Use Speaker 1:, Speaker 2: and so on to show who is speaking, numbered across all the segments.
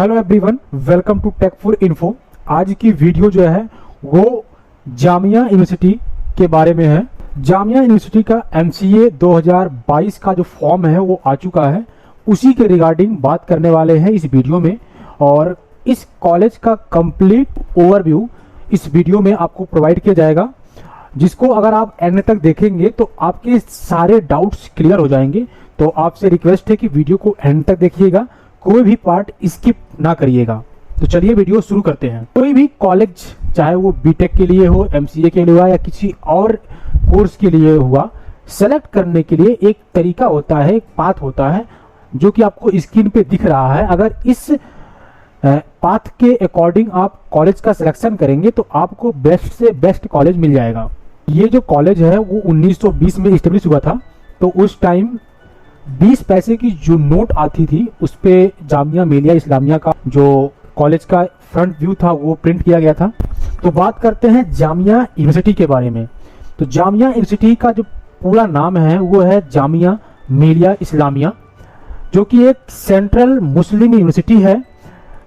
Speaker 1: Hello everyone, welcome to Techful Info. आज की video जो है वो जामिया यूनिवर्सिटी के बारे में है। जामिया यूनिवर्सिटी का MCA 2022 का जो फॉर्म है वो आ चुका है, उसी के रिगार्डिंग बात करने वाले हैं इस वीडियो में। और इस कॉलेज का कंप्लीट ओवरव्यू इस वीडियो में आपको प्रोवाइड किया जाएगा, जिसको अगर आप एंड तक देखेंगे तो आपके सारे डाउट्स क्लियर हो जाएंगे। तो आपसे रिक्वेस्ट है कि वीडियो को एंड तक देखिएगा, कोई भी पार्ट स्किप ना करिएगा। तो चलिए वीडियो शुरू करते हैं। कोई भी कॉलेज, चाहे वो बीटेक के लिए हो, MCA के लिए हुआ या किसी और कोर्स के लिए हुआ, सेलेक्ट करने के लिए एक तरीका होता है, एक पाथ होता है जो कि आपको स्क्रीन पे दिख रहा है। अगर इस पाथ के अकॉर्डिंग आप कॉलेज का सिलेक्शन करेंगे तो आपको बेस्ट से बेस्ट कॉलेज मिल जाएगा। ये जो कॉलेज है वो 1920 में इस्टेब्लिश हुआ था। तो उस टाइम 20 पैसे की जो नोट आती थी उस पे जामिया मिलिया इस्लामिया का जो कॉलेज का फ्रंट व्यू था वो प्रिंट किया गया था। तो बात करते हैं जामिया यूनिवर्सिटी के बारे में। तो जामिया यूनिवर्सिटी का जो पूरा नाम है वो है जामिया मिलिया इस्लामिया, जो कि एक सेंट्रल मुस्लिम यूनिवर्सिटी है,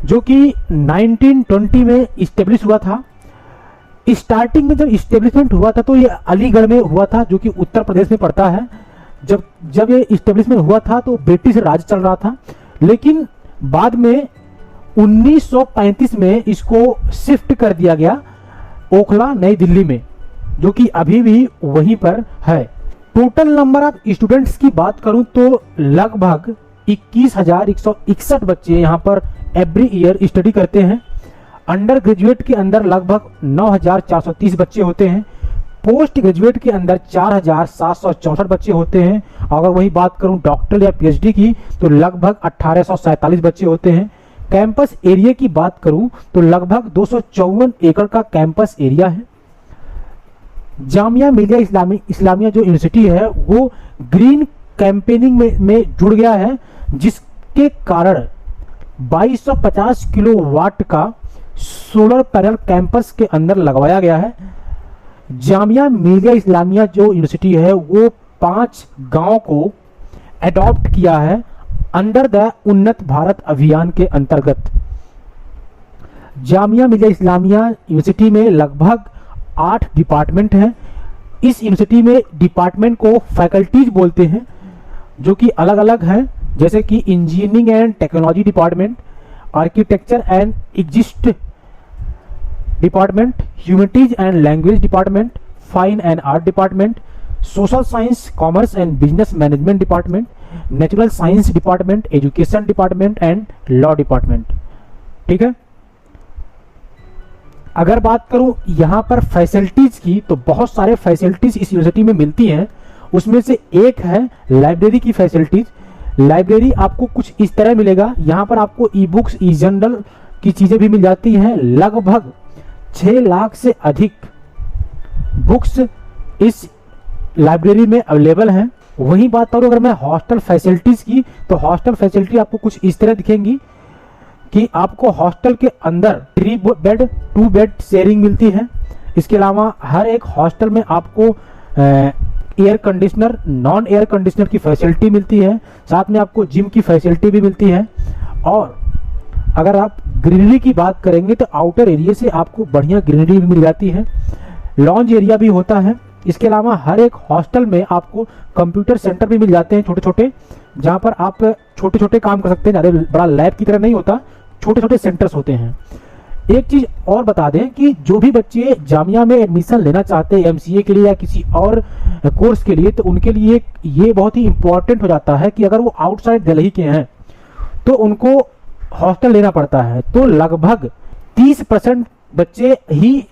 Speaker 1: जो कि 1920 में इस्टेब्लिश हुआ था। स्टार्टिंग में जब इस्टेब्लिशमेंट हुआ था तो ये अलीगढ़ में हुआ था, जो कि उत्तर प्रदेश में पड़ता है। जब ये इस्टेब्लिशमेंट हुआ था तो ब्रिटिश राज चल रहा था, लेकिन बाद में 1935 में इसको शिफ्ट कर दिया गया ओखला नई दिल्ली में, जो कि अभी भी वहीं पर है। टोटल नंबर ऑफ स्टूडेंट्स की बात करूं तो लगभग 21,161 बच्चे यहाँ पर एवरी ईयर स्टडी करते हैं। अंडर ग्रेजुएट के अंदर लगभग 9,430 बच्चे होते हैं। पोस्ट ग्रेजुएट के अंदर 4,764 बच्चे होते हैं। अगर वही बात करूं डॉक्टर या PhD की तो लगभग 1,847 बच्चे होते हैं। कैंपस एरिया की बात करूं तो लगभग 254 एकड़ का कैंपस एरिया है। जामिया मिलिया इस्लामिया जो यूनिवर्सिटी है वो ग्रीन कैंपेनिंग में जुड़ गया है, जिसके कारण 2250 किलोवाट का सोलर पैनल कैंपस के अंदर लगवाया गया है। जामिया मिलिया इस्लामिया जो यूनिवर्सिटी है वो 5 गांव को अडॉप्ट किया है अंडर द उन्नत भारत अभियान के अंतर्गत। जामिया मिलिया इस्लामिया यूनिवर्सिटी में लगभग 8 डिपार्टमेंट हैं। इस यूनिवर्सिटी में डिपार्टमेंट को फैकल्टीज बोलते हैं, जो कि अलग अलग हैं, जैसे कि engineering and technology department, architecture and exist department, humanities and language department, fine and art department, social science, commerce and business management department, natural science department, education department and law department. ठीक है। अगर बात करूं यहां पर facilities की तो बहुत सारे फैसिलिटीज इस यूनिवर्सिटी में मिलती हैं। उसमें से एक है लाइब्रेरी की फैसिलिटीज। लाइब्रेरी आपको कुछ इस तरह मिलेगा। यहां पर आपको ई बुक्स, ई जर्नल की चीजें भी मिल जाती हैं। लगभग 6 लाख से अधिक बुक्स इस लाइब्रेरी में अवेलेबल हैं। वहीं बात करूं अगर मैं हॉस्टल फैसिलिटीज की तो हॉस्टल फैसिलिटी आपको कुछ इस तरह दिखेंगी कि आपको हॉस्टल के अंदर 3 बेड 2 बेड शेयरिंग मिलती है। इसके अलावा हर एक हॉस्टल में आपको air conditioner, non air conditioner की फैसिलिटी मिलती है। साथ में आपको जिम की फैसिलिटी भी मिलती है। और अगर आप ग्रीनरी की बात करेंगे तो आउटर एरिया से आपको बढ़िया ग्रीनरी भी मिल जाती है। लॉन्ज एरिया भी होता है। इसके अलावा हर एक हॉस्टल में आपको कंप्यूटर सेंटर भी मिल जाते हैं, छोटे छोटे, जहां पर आप छोटे छोटे काम कर सकते हैं। ज़्यादा बड़ा लैब की तरह नहीं होता, छोटे छोटे सेंटर्स होते हैं। एक चीज और बता दें कि जो भी बच्चे जामिया में एडमिशन लेना चाहते हैं MCA के लिए या किसी और कोर्स के लिए, तो उनके लिए ये बहुत ही इंपॉर्टेंट हो जाता है कि अगर वो आउटसाइड दिल्ली के हैं तो उनको हॉस्टल लेना पड़ता है। तो लगभग 30% बच्चे ही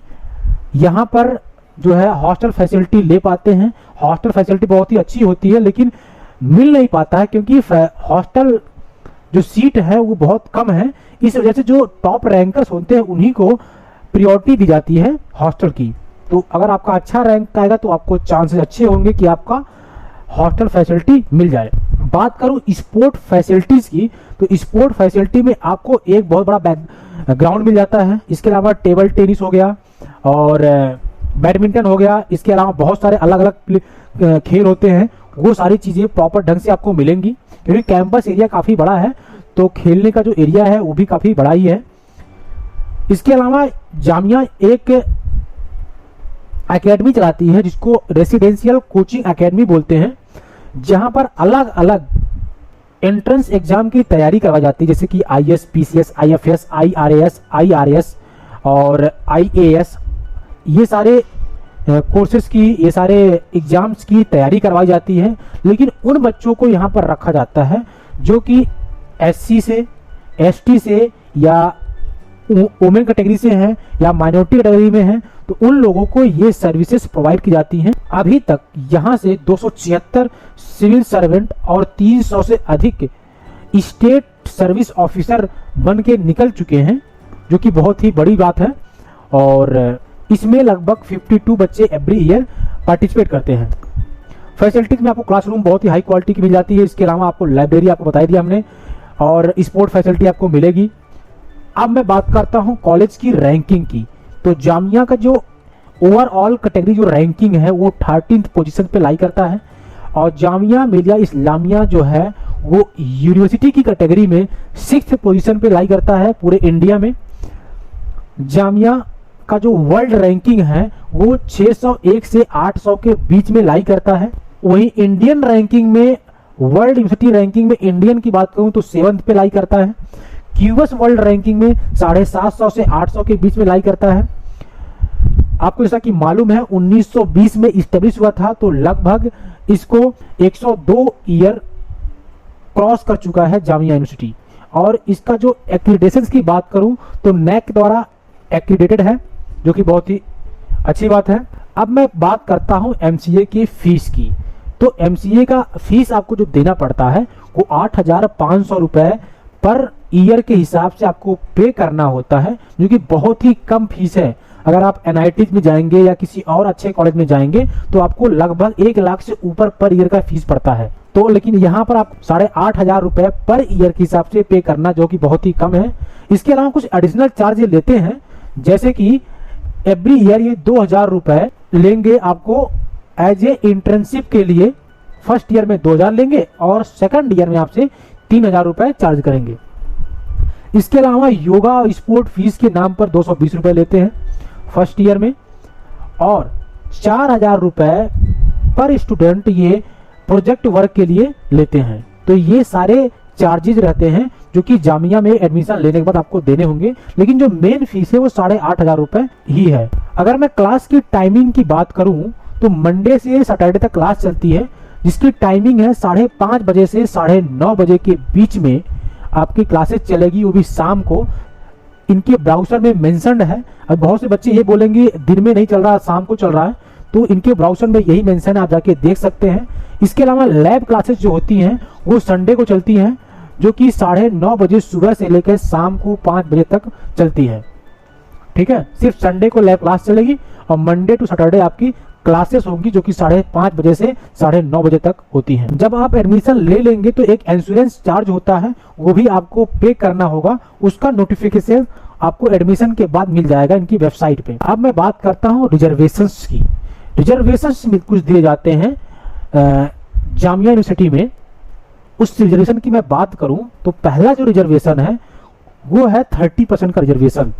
Speaker 1: यहाँ पर जो है हॉस्टल फैसिलिटी ले पाते हैं। हॉस्टल फैसिलिटी बहुत ही अच्छी होती है, लेकिन मिल नहीं पाता है क्योंकि हॉस्टल जो सीट है वो बहुत कम है। इस वजह से जो टॉप रैंकर्स होते हैं उन्हीं को प्रायोरिटी दी जाती है हॉस्टल की। तो अगर आपका अच्छा रैंक आएगा तो आपको चांसेस अच्छे होंगे कि आपका हॉस्टल फैसिलिटी मिल जाए। बात करूं स्पोर्ट फैसिलिटीज की तो स्पोर्ट फैसिलिटी में आपको एक बहुत बड़ा ग्राउंड मिल जाता है। इसके अलावा टेबल टेनिस हो गया और बैडमिंटन हो गया। इसके अलावा बहुत सारे अलग अलग खेल होते हैं, वो सारी चीजें प्रॉपर ढंग से आपको मिलेंगी क्योंकि कैंपस एरिया काफी बड़ा है। तो खेलने का जो एरिया है वो भी काफ़ी बड़ा ही है। इसके अलावा जामिया एक एकेडमी चलाती है जिसको रेसिडेंशियल कोचिंग एकेडमी बोलते हैं, जहां पर अलग अलग एंट्रेंस एग्जाम की तैयारी करवाई जाती है, जैसे कि IAS, PCS, IFS, IRAS, IRS और IAS। ये सारे कोर्सेज की, ये सारे एग्जाम्स की तैयारी करवाई जाती है। लेकिन उन बच्चों को यहाँ पर रखा जाता है जो कि SC से, ST से या वुमेन कैटेगरी से हैं या माइनॉरिटी कैटेगरी में हैं, तो उन लोगों को ये सर्विसेज प्रोवाइड की जाती हैं। अभी तक यहाँ से 276 सिविल सर्वेंट और 300 से अधिक स्टेट सर्विस ऑफिसर बन के निकल चुके हैं, जो कि बहुत ही बड़ी बात है। और इसमें लगभग 52 बच्चे एवरी ईयर पार्टिसिपेट करते हैं। फैसिलिटीज में आपको क्लासरूम बहुत ही हाई क्वालिटी की मिल जाती है। इसके अलावा आपको लाइब्रेरी आपको बता दिया हमने, और स्पोर्ट फैसिलिटी आपको मिलेगी। अब मैं बात करता हूं कॉलेज की रैंकिंग की। तो जामिया का जो ओवरऑल कैटेगरी जो रैंकिंग है वो 13th पोजीशन पे लाई करता है, और जामिया मिलिया इस्लामिया जो है वो यूनिवर्सिटी की कैटेगरी में 6th पोजीशन पे लाई करता है पूरे इंडिया में। जामिया का जो वर्ल्ड रैंकिंग है वो 601 से 800 के बीच में लाई करता है। वहीं इंडियन रैंकिंग में, वर्ल्ड यूनिवर्सिटी रैंकिंग में इंडियन की बात करूं तो 7th पे लाई करता है। क्यूएस वर्ल्ड रैंकिंग में 750 से 800 के बीच में लाई करता है। आपको जैसा कि मालूम है 1920 में इस्टेब्लिश हुआ था, तो लगभग इसको 102 ईयर क्रॉस कर चुका है जामिया यूनिवर्सिटी। और इसका जो एक्रीडेशन की बात करूं तो NAC द्वारा एक्रीडेटेड है, जो कि बहुत ही अच्छी बात है। अब मैं बात करता हूं MCA की फीस की। तो MCA का फीस आपको जो देना पड़ता है वो 8,500 रुपए पर ईयर के हिसाब से आपको पे करना होता है, जो कि बहुत ही कम फीस है। अगर आप NIT में जाएंगे या किसी और अच्छे कॉलेज में जाएंगे तो आपको लगभग 1 लाख से ऊपर पर ईयर का फीस पड़ता है। तो लेकिन यहाँ पर आप 8,500 रुपए पर ईयर के हिसाब से पे करना, जो कि बहुत ही कम है। इसके अलावा कुछ एडिशनल चार्ज लेते हैं, जैसे कि एवरी ईयर ये 2,000 रुपए लेंगे आपको एज ए इंटर्नशिप के लिए। फर्स्ट ईयर में 2,000 लेंगे और सेकंड ईयर में आपसे 3,000 रुपए चार्ज करेंगे। इसके अलावा योगा और स्पोर्ट फीस के नाम पर 220 रुपए लेते हैं फर्स्ट ईयर में, और 4,000 रुपए पर स्टूडेंट ये प्रोजेक्ट वर्क के लिए लेते हैं। तो ये सारे चार्जेस रहते हैं जो कि जामिया में एडमिशन लेने के बाद आपको देने होंगे। लेकिन जो मेन फीस है वो 8,500 रुपए ही है। अगर मैं क्लास की टाइमिंग की बात करूं तो मंडे से सैटरडे तक क्लास चलती है, जिसकी टाइमिंग है 5:30 बजे से 9:30 बजे के बीच में आपकी क्लासेस चलेगी, वो भी शाम को। इनके ब्राउजर में मेंशन्ड है। अब बहुत से बच्चे ये बोलेंगे दिन में नहीं चल रहा, शाम को चल रहा है, तो इनके ब्राउजर में यही मेंशन है, आप जाके देख सकते हैं। इसके अलावा लैब क्लासेस जो होती हैं वो संडे को चलती हैं, जो कि 9:30 बजे सुबह से लेकर शाम को 5 बजे तक चलती है। ठीक है, सिर्फ संडे को लैब क्लास चलेगी और मंडे टू सैटरडे आपकी क्लासेस होंगी, जो कि 5:30 बजे से 9:30 बजे तक होती हैं। जब आप एडमिशन ले लेंगे तो एक इंश्योरेंस चार्ज होता है, वो भी आपको पे करना होगा। उसका नोटिफिकेशन आपको एडमिशन के बाद मिल जाएगा इनकी वेबसाइट पे। अब मैं बात करता हूँ रिजर्वेशंस की। रिजर्वेशंस कुछ दिए जाते हैं जामिया यूनिवर्सिटी में। उस रिजर्वेशन की मैं बात करूं तो पहला जो रिजर्वेशन है वो है 30% का रिजर्वेशन,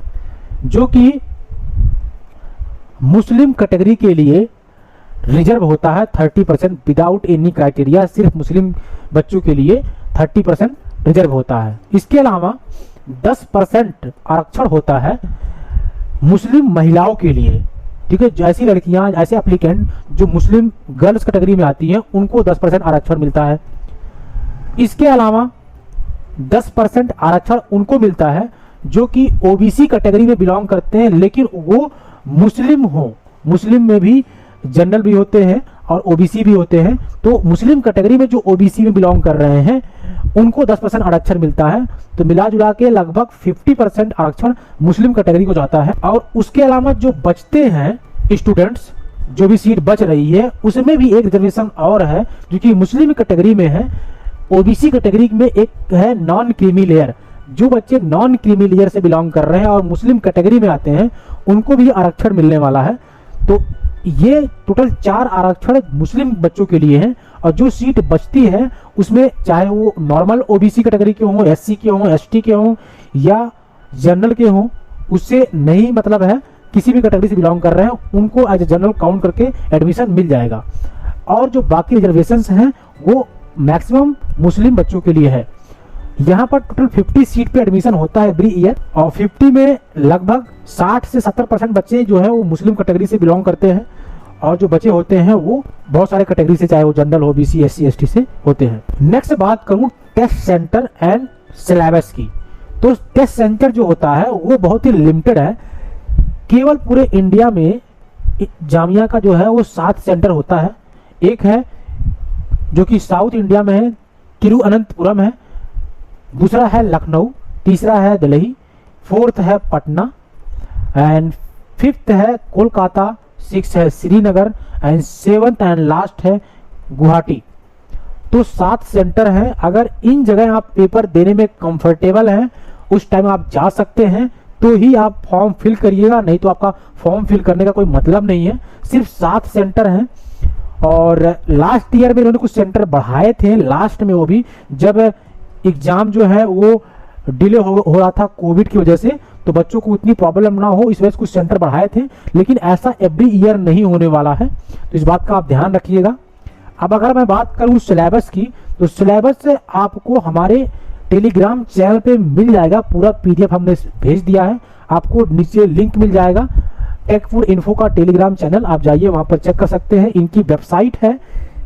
Speaker 1: जो कि मुस्लिम कैटेगरी के लिए रिजर्व होता है 30% विदाउट एनी क्राइटेरिया। सिर्फ मुस्लिम बच्चों के लिए 30% रिजर्व होता है। इसके अलावा 10% आरक्षण होता है मुस्लिम महिलाओं के लिए। ठीक है, जैसी लड़कियां, ऐसे एप्लीकेंट जो मुस्लिम गर्ल्स कैटेगरी में आती हैं, उनको 10% आरक्षण मिलता है। इसके अलावा 10% आरक्षण उनको मिलता है जो कि ओबीसी कैटेगरी में बिलोंग करते हैं, लेकिन वो मुस्लिम हो। मुस्लिम में भी जनरल भी होते हैं और ओबीसी भी होते हैं। तो मुस्लिम कैटेगरी में जो ओबीसी में बिलोंग कर रहे हैं उनको 10% आरक्षण मिलता है। तो मिला जुला के लगभग 50% आरक्षण मुस्लिम कैटेगरी को जाता है। और उसके अलावा जो बचते हैं स्टूडेंट्स, जो भी सीट बच रही है, उसमें भी एक रिजर्वेशन और है जो कि मुस्लिम कैटेगरी में है। ओबीसी कैटेगरी में एक है नॉन क्रीमी लेयर। जो बच्चे नॉन क्रीमी लेयर से बिलोंग कर रहे हैं और मुस्लिम कैटेगरी में आते हैं, उनको भी आरक्षण मिलने वाला है। तो ये टोटल 4 आरक्षण मुस्लिम बच्चों के लिए हैं और जो सीट बचती है उसमें चाहे वो नॉर्मल ओबीसी कैटेगरी के हों, एससी के हों, एसटी के हों या जनरल के हों, उससे नहीं मतलब है, किसी भी कैटेगरी से बिलोंग कर रहे हैं उनको एज ए जनरल काउंट करके एडमिशन मिल जाएगा। और जो बाकी रिजर्वेशंस हैं वो मैक्सिमम मुस्लिम बच्चों के लिए है। यहाँ पर टोटल 50 सीट पे एडमिशन होता है एवरी ईयर, और 50 में लगभग 60 से 70% बच्चे जो है वो मुस्लिम कैटेगरी से बिलोंग करते हैं, और जो बच्चे होते हैं वो बहुत सारे कैटेगरी से, चाहे वो जनरल हो, बीसी, एससी, एसटी से होते हैं। नेक्स्ट बात करूं टेस्ट सेंटर एंड सिलेबस की, तो टेस्ट सेंटर जो होता है वो बहुत ही लिमिटेड है। केवल पूरे इंडिया में जामिया का जो है वो 7 सेंटर होता है। एक है जो कि साउथ इंडिया में है, तिरुअनंतपुरम है, दूसरा है लखनऊ, तीसरा है दिल्ली, फोर्थ है पटना एंड फिफ्थ है कोलकाता, 6 है Srinagar and 7th and last है गुवाहाटी। तो 7 सेंटर हैं। अगर इन जगह आप पेपर देने में कंफर्टेबल हैं, उस टाइम आप जा सकते हैं, तो ही आप फॉर्म फिल करिएगा, नहीं तो आपका फॉर्म फिल करने का कोई मतलब नहीं है। सिर्फ 7 सेंटर हैं, और लास्ट ईयर में इन्होंने कुछ सेंटर बढ़ाए थे लास्ट में, वो भी जब एग्जाम जो है वो डिले हो रहा था कोविड की वजह से, तो बच्चों को उतनी प्रॉब्लम ना हो इस वजह से कुछ सेंटर बढ़ाए थे, लेकिन ऐसा एवरी ईयर नहीं होने वाला है, तो इस बात का आप ध्यान रखिएगा। अब अगर मैं बात करूं सिलेबस की, तो सिलेबस से आपको हमारे टेलीग्राम चैनल पे मिल जाएगा, पूरा पीडीएफ हमने भेज दिया है, आपको नीचे लिंक मिल जाएगा टेक4info का टेलीग्राम चैनल, आप जाइए वहां पर चेक कर सकते हैं। इनकी वेबसाइट है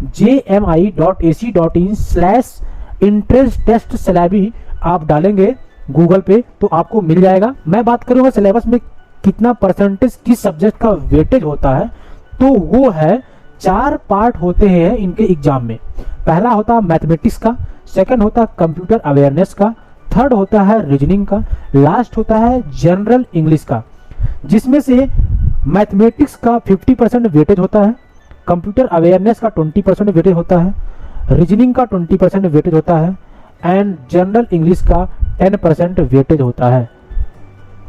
Speaker 1: jmi.ac.in/entrance test syllabi, आप डालेंगे गूगल पे तो आपको मिल जाएगा। मैं बात करूंगा सिलेबस में कितना परसेंटेज किस सब्जेक्ट का वेटेज होता है, तो वो है 4 पार्ट होते हैं इनके एग्जाम में। पहला होता है मैथमेटिक्स का, सेकंड होता है कंप्यूटर अवेयरनेस का, थर्ड होता है रीजनिंग का, लास्ट होता है जनरल इंग्लिश का, जिसमें से मैथमेटिक्स का 50% वेटेज होता है, कंप्यूटर अवेयरनेस का 20% वेटेज होता है, रीजनिंग का 20% वेटेज होता है एंड जनरल इंग्लिश का 10% वेटेज होता है।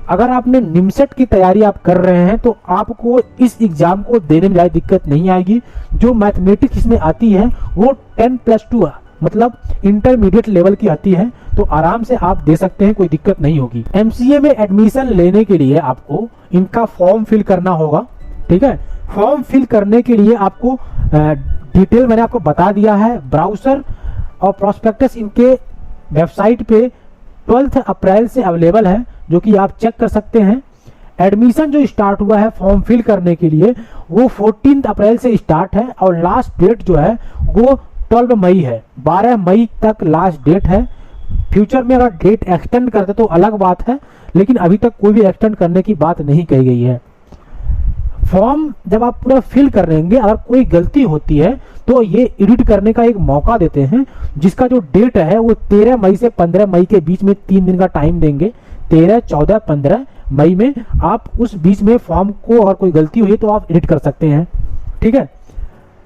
Speaker 1: अगर आपने निमसेट की तैयारी आप कर रहे हैं तो आपको इस एग्जाम को देने में ज़्यादा दिक्कत नहीं आएगी। जो मैथमेटिक्स इसमें आती है वो 10+2 मतलब इंटरमीडिएट लेवल की आती है, तो आराम से आप दे सकते हैं, कोई दिक्कत नहीं होगी। एमसीए में एडमिशन लेने के लिए आपको इनका फॉर्म फिल करना होगा, ठीक है। फॉर्म फिल करने के लिए आपको डिटेल मैंने आपको बता दिया है। ब्राउज़र और प्रोस्पेक्टस इनके वेबसाइट पे 12 अप्रैल से अवेलेबल है, जो कि आप चेक कर सकते हैं। एडमिशन जो स्टार्ट हुआ है फॉर्म फिल करने के लिए वो 14 अप्रैल से स्टार्ट है, और लास्ट डेट जो है वो 12 मई है, 12 मई तक लास्ट डेट है। फ्यूचर में अगर डेट एक्सटेंड करते तो अलग बात है, लेकिन अभी तक कोई भी एक्सटेंड करने की बात नहीं कही गई है। फॉर्म जब आप पूरा फिल कर लेंगे, अगर कोई गलती होती है तो ये एडिट करने का एक मौका देते हैं, जिसका जो डेट है वो 13 मई से 15 मई के बीच में 3 दिन का टाइम देंगे। 13, 14, 15 मई में आप उस बीच में फॉर्म को, अगर कोई गलती हुई तो आप एडिट कर सकते हैं, ठीक है।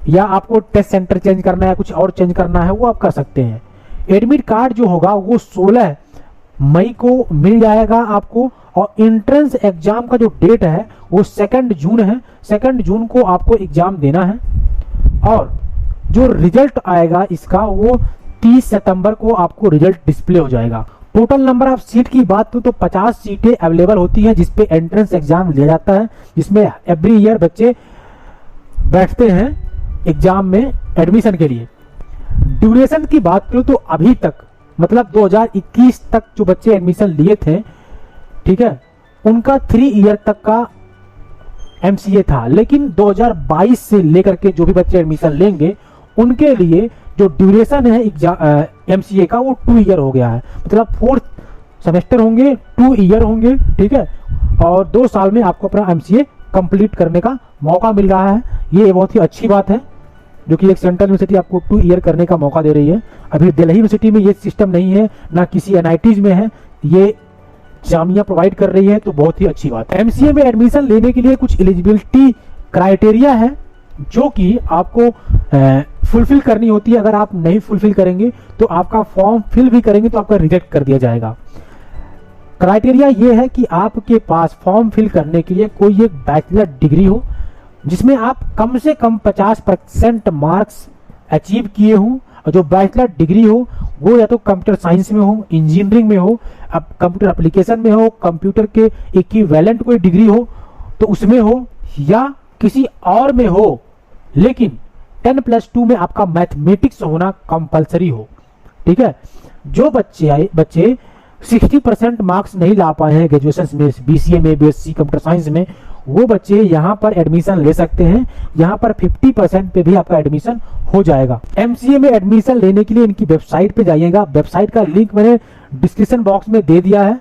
Speaker 1: या आपको टेस्ट सेंटर चेंज करना है, कुछ और चेंज करना है, वो आप कर सकते हैं। एडमिट कार्ड जो होगा वो 16 मई को मिल जाएगा आपको, और एंट्रेंस एग्जाम का जो डेट है वो 2 जून है। 2 जून को आपको एग्जाम देना है, और जो रिजल्ट आएगा इसका वो 30 सितंबर को आपको रिजल्ट डिस्प्ले हो जाएगा। टोटल नंबर ऑफ सीट की बात करूं तो 50 सीटें अवेलेबल होती हैं जिसपे एंट्रेंस एग्जाम लिया जाता है, जिसमें एवरी ईयर बच्चे बैठते हैं एग्जाम में एडमिशन के लिए। ड्यूरेशन की बात करूं तो अभी तक मतलब 2021 तक जो बच्चे एडमिशन लिए थे, ठीक है, उनका 3 ईयर तक का एमसीए था, लेकिन 2022 से लेकर के जो भी बच्चे एडमिशन लेंगे उनके लिए जो ड्यूरेशन है एमसीए का वो 2 ईयर हो गया है, मतलब 4th सेमेस्टर होंगे, 2 ईयर होंगे, ठीक है, और 2 साल में आपको अपना एमसीए कंप्लीट करने का मौका मिल रहा है। ये बहुत ही अच्छी बात है, जो कि एक सेंट्रल यूनिवर्सिटी आपको 2 ईयर करने का मौका दे रही है। अभी दिल्ली यूनिवर्सिटी में ये सिस्टम नहीं है, ना किसी एनआईटीज में है, ये जामिया प्रोवाइड कर रही है, तो बहुत ही अच्छी बात है। एमसीए में एडमिशन लेने के लिए कुछ एलिजिबिलिटी क्राइटेरिया है जो कि आपको फुलफिल करनी होती है। अगर आप नहीं फुलफिल करेंगे तो आपका फॉर्म फिल भी करेंगे तो आपका रिजेक्ट कर दिया जाएगा। क्राइटेरिया ये है कि आपके पास फॉर्म फिल करने के लिए कोई एक बैचलर डिग्री हो, जिसमें आप कम से कम 50% मार्क्स अचीव किए हों, और जो बैचलर डिग्री हो वो या तो कंप्यूटर साइंस में हो, इंजीनियरिंग में हो, अब कंप्यूटर एप्लीकेशन में हो, कंप्यूटर के इक्विवेलेंट कोई डिग्री हो तो उसमें हो, या किसी और में हो, लेकिन 10+2 में आपका मैथमेटिक्स होना कंपलसरी हो। ठीक है, जो बच्चे 60% मार्क्स नहीं ला पाए हैं ग्रेजुएशन में, BCA में, BSc कंप्यूटर साइंस में, वो बच्चे यहाँ पर एडमिशन ले सकते हैं। यहाँ पर 50% पे भी आपका एडमिशन हो जाएगा। MCA में एडमिशन लेने के लिए इनकी वेबसाइट पे जाइएगा। वेबसाइट का लिंक मैंने डिस्क्रिप्शन बॉक्स में दे दिया है,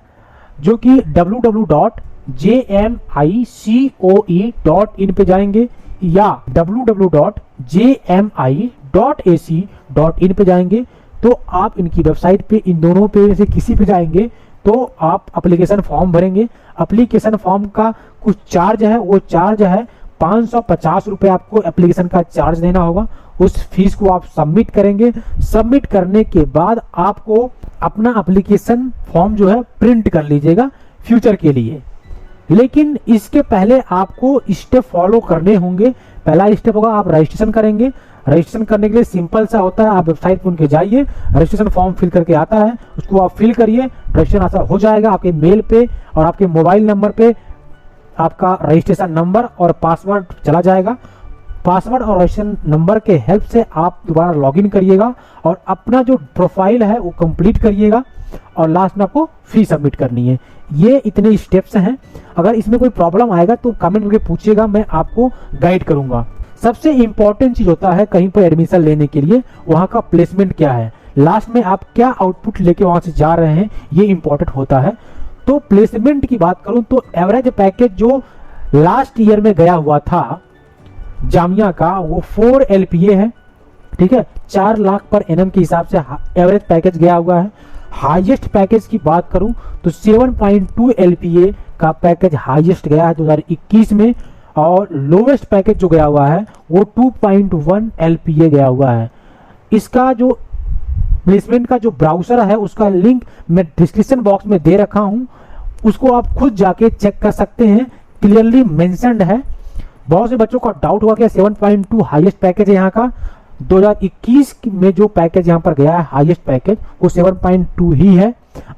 Speaker 1: जो कि www.jmicoe.in पे जाएंगे या www.jmi.ac.in पे जाएंगे। तो आप इनकी वेबसाइट पे इन दोनों पे से किसी पे जाएंगे तो आप एप्लीकेशन फॉर्म भरेंगे। एप्लीकेशन फॉर्म का कुछ चार्ज है, वो चार्ज है 550 रुपये आपको एप्लीकेशन का चार्ज देना होगा। उस फीस को आप सबमिट करेंगे। सबमिट करने के बाद आपको अपना एप्लीकेशन फॉर्म जो है प्रिंट कर लीजिएगा फ्यूचर के लिए। लेकिन इसके पहले आपको स्टेप फॉलो करने होंगे। पहला स्टेप होगा आप रजिस्ट्रेशन करेंगे। रजिस्ट्रेशन करने के लिए सिंपल सा होता है, आप वेबसाइट पर उनके जाइए, रजिस्ट्रेशन फॉर्म फिल करके आता है, उसको आप फिल करिए, रजिस्ट्रेशन ऐसा हो जाएगा। आपके मेल पे और आपके मोबाइल नंबर पे आपका रजिस्ट्रेशन नंबर और पासवर्ड चला जाएगा। पासवर्ड और रजिस्ट्रेशन नंबर के हेल्प से आप दोबारा लॉगिन करिएगा और अपना जो प्रोफाइल है वो कंप्लीट करिएगा और लास्ट में आपको फी सबमिट करनी है। ये इतने स्टेप्स हैं। अगर इसमें कोई प्रॉब्लम आएगा तो कमेंट करके पूछिएगा, मैं आपको गाइड करूंगा। सबसे इंपॉर्टेंट चीज होता है कहीं पर एडमिशन लेने के लिए, वहां का प्लेसमेंट क्या है, लास्ट में आप क्या आउटपुट लेके वहां से जा रहे हैं, ये इंपॉर्टेंट होता है। तो प्लेसमेंट की बात करूं तो एवरेज पैकेज जो लास्ट ईयर में गया हुआ था जामिया का वो 4 LPA है। ठीक है, 4 लाख पर एनम के हिसाब से एवरेज पैकेज गया हुआ है। हाईएस्ट पैकेज की बात करूं तो 7.2 LPA का पैकेज हाईएस्ट गया है 2021 में, और लोवेस्ट पैकेज जो गया हुआ है वो 2.1 LPA गया हुआ है। इसका जो प्लेसमेंट का जो ब्राउजर है उसका लिंक मैं डिस्क्रिप्शन बॉक्स में दे रखा हूं, उसको आप खुद जाके चेक कर सकते हैं, क्लियरली मेंशन्ड है। बहुत से बच्चों का डाउट हुआ कि 7.2 हाईएस्ट पैकेज है यहाँ का। 2021 में जो पैकेज यहाँ पर गया है हाईएस्ट पैकेज वो 7.2 ही है।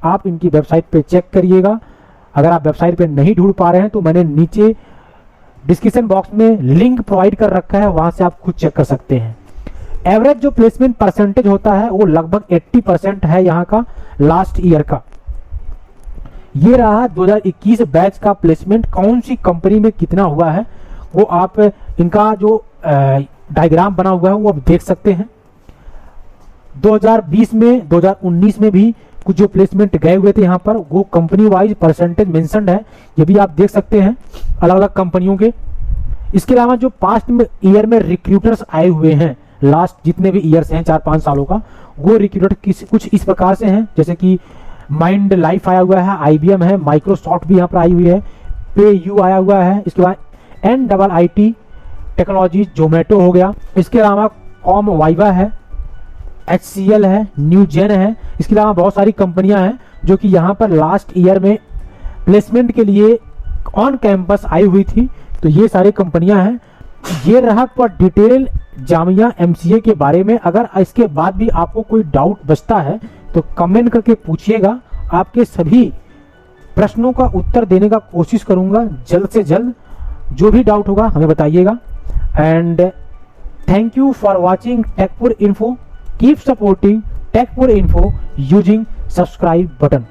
Speaker 1: आप इनकी वेबसाइट पे चेक करिएगा। अगर आप वेबसाइट पे नहीं ढूंढ पा रहे हैं तो मैंने नीचे डिस्क्रिप्शन बॉक्स में लिंक प्रोवाइड कर रखा है, वहां से आप खुद चेक कर सकते हैं। एवरेज जो प्लेसमेंट परसेंटेज होता है वो लगभग 80% है यहाँ का लास्ट ईयर का। ये रहा 2021 बैच का प्लेसमेंट, कौन सी कंपनी में कितना हुआ है वो आप इनका जो डायग्राम बना हुआ है वो आप देख सकते हैं। 2020 में 2019 में भी कुछ जो प्लेसमेंट गए हुए थे यहाँ पर वो कंपनी वाइज परसेंटेज मेंशन्ड है, ये भी आप देख सकते हैं अलग अलग कंपनियों के। इसके अलावा जो पास्ट में ईयर में रिक्रूटर्स आए हुए हैं, लास्ट जितने भी ईयर्स हैं 4-5 सालों का, वो रिक्रूटर कुछ इस प्रकार से हैं, जैसे कि माइंड लाइफ आया हुआ है, IBM है, माइक्रोसॉफ्ट भी यहाँ पर आई हुई है, PayU आया हुआ है, इसके बाद NIIT टेक्नोलॉजी, जोमेटो हो गया, इसके अलावा कॉम वाइवा है, HCL है, न्यूजेन है। इसके अलावा बहुत सारी कंपनियां हैं जो कि यहाँ पर लास्ट ईयर में प्लेसमेंट के लिए ऑन कैंपस आई हुई थी। तो ये सारी कंपनियां हैं। ये रहा पर डिटेल जामिया MCA के बारे में। अगर इसके बाद भी आपको कोई डाउट बचता है तो कमेंट करके पूछिएगा, आपके सभी प्रश्नों का उत्तर देने का कोशिश करूंगा जल्द से जल्द। जो भी डाउट होगा हमें बताइएगा। And thank you for watching Techpur Info. Keep supporting Techpur Info using subscribe button.